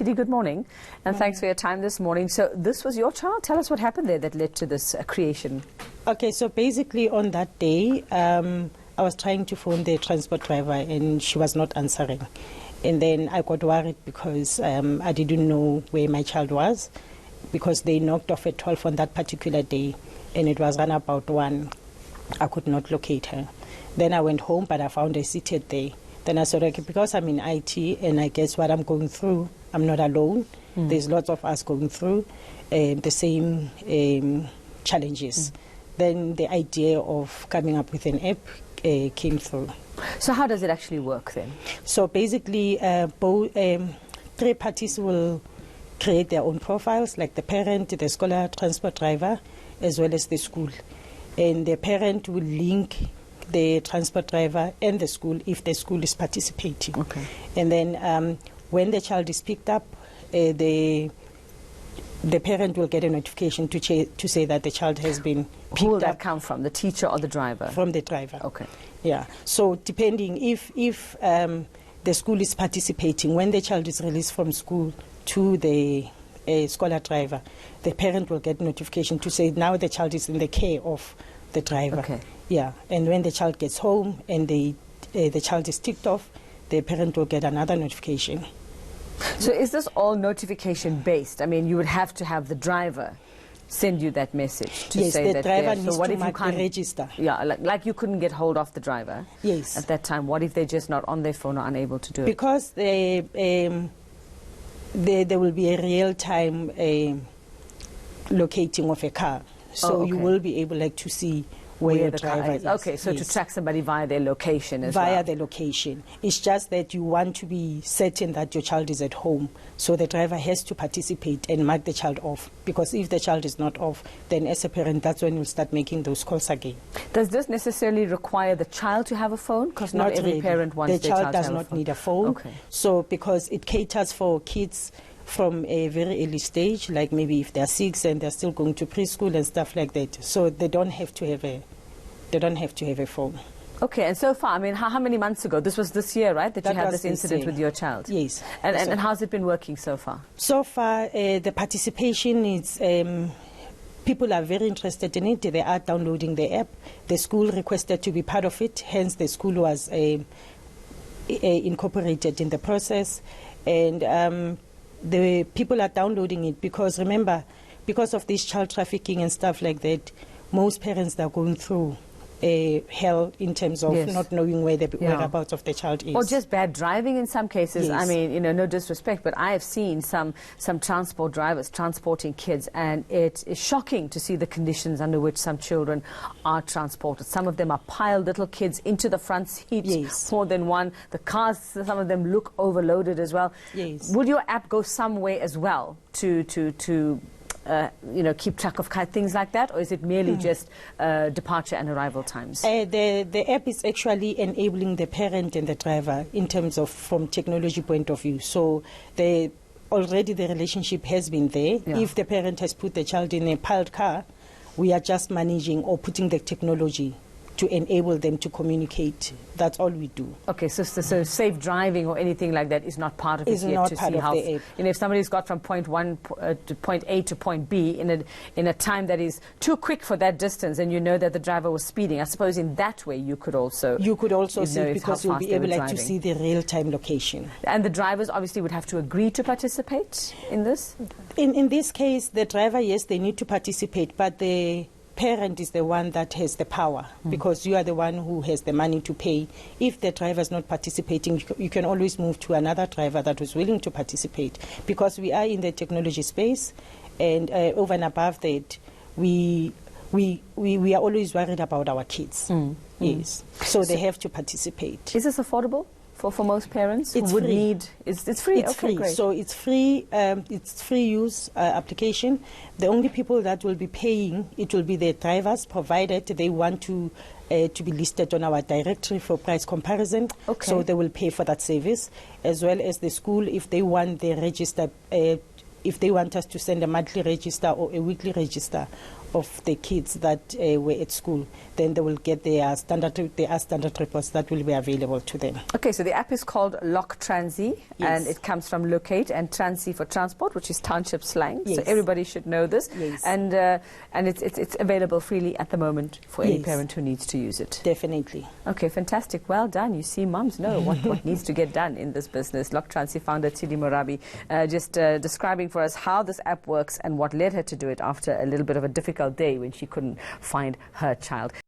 TD, good morning, and thanks for your time this morning. So this was your child? Tell us what happened there that led to this creation. Okay, so basically on that day, I was trying to phone the transport driver and she was not answering. And then I got worried because I didn't know where my child was, because they knocked off at 12 on that particular day and it was around about 1. I could not locate her. Then I went home, but I found her seated there. Then I said, okay, because I'm in IT and I guess what I'm going through, I'm not alone. There's lots of us going through the same challenges. Then the idea of coming up with an app came through. So how does it actually work then? So basically, both 3 parties will create their own profiles, like the parent, the scholar, transport driver, as well as the school. And the parent will link the transport driver and the school if the school is participating. Okay. And then when the child is picked up, the parent will get a notification to say that the child has been picked up. Who will that come from, the teacher or the driver? From the driver. Okay. Yeah. So depending if the school is participating, when the child is released from school to the scholar driver, the parent will get notification to say now the child is in the care of the driver. Okay. Yeah. And when the child gets home and the child is ticked off, the parent will get another notification. So is this all notification based? I mean, you would have to have the driver send you that message to yes, say the that driver so needs what to if you mark the can't register. Yeah, like you couldn't get hold of the driver. Yes. At that time, what if they're just not on their phone or unable to do it? Because there will be a real time locating of a car, so you will be able to see where your the driver car is. Okay, so to track somebody via their location as well. Via the location. It's just that you want to be certain that your child is at home, so the driver has to participate and mark the child off, because if the child is not off, then as a parent, that's when you'll start making those calls again. Does this necessarily require the child to have a phone? Because not every really. parent wants the their child to does have not a phone. need a phone. Okay. So because it caters for kids from a very early stage, like maybe if they're 6 and they're still going to preschool and stuff like that, so they don't have to have a phone. Okay, and so far, I mean, how many months ago? This was this year, right, that you had this incident with your child? Yes. And how's it been working so far? So far, the participation is, people are very interested in it. They are downloading the app. The school requested to be part of it, hence the school was incorporated in the process. And the people are downloading it because, remember, because of this child trafficking and stuff like that, most parents are going through hell in terms of not knowing where the whereabouts of the child is. Or just bad driving in some cases. Yes. I mean, no disrespect, but I have seen some transport drivers transporting kids, and it is shocking to see the conditions under which some children are transported. Some of them are piled, little kids, into the front seats, more than one. The cars, some of them look overloaded as well. Yes. Would your app go some way as well to keep track of things like that, or is it merely just departure and arrival times? The app is actually enabling the parent and the driver in terms of from technology point of view. So already the relationship has been there. Yeah. If the parent has put the child in a piled car, we are just managing or putting the technology to enable them to communicate. That's all we do. Okay, so safe driving or anything like that is not part of it yet, not to part see of how, the app. if somebody's got from point to point A to point B in a time that is too quick for that distance, and you know that the driver was speeding, I suppose in that way you could also see, because you'll be able to see the real-time location. And the drivers obviously would have to agree to participate in this? In this case, the driver, yes, they need to participate, but the parent is the one that has the power, because you are the one who has the money to pay. If the driver is not participating, you can always move to another driver that was willing to participate, because we are in the technology space, and over and above that, we are always worried about our kids. Yes, so they have to participate. Is this affordable for most parents? It's who would free. need? It's free. It's okay, free. Great. So it's free. It's free use application. The only people that will be paying it will be the drivers, provided they want to be listed on our directory for price comparison. Okay. So they will pay for that service, as well as the school if they want the register. If they want us to send a monthly register or a weekly register of the kids that were at school, then they will get their standard reports that will be available to them. Okay, so the app is called Lock Transy, and it comes from locate and Transy for transport, which is township slang. So everybody should know this. And it's available freely at the moment for any parent who needs to use it. Definitely. Okay, fantastic. Well done. You see, mums know what needs to get done in this business. Lock Transy founder Tshidi Morabi just describing for us how this app works and what led her to do it after a little bit of a difficult day when she couldn't find her child.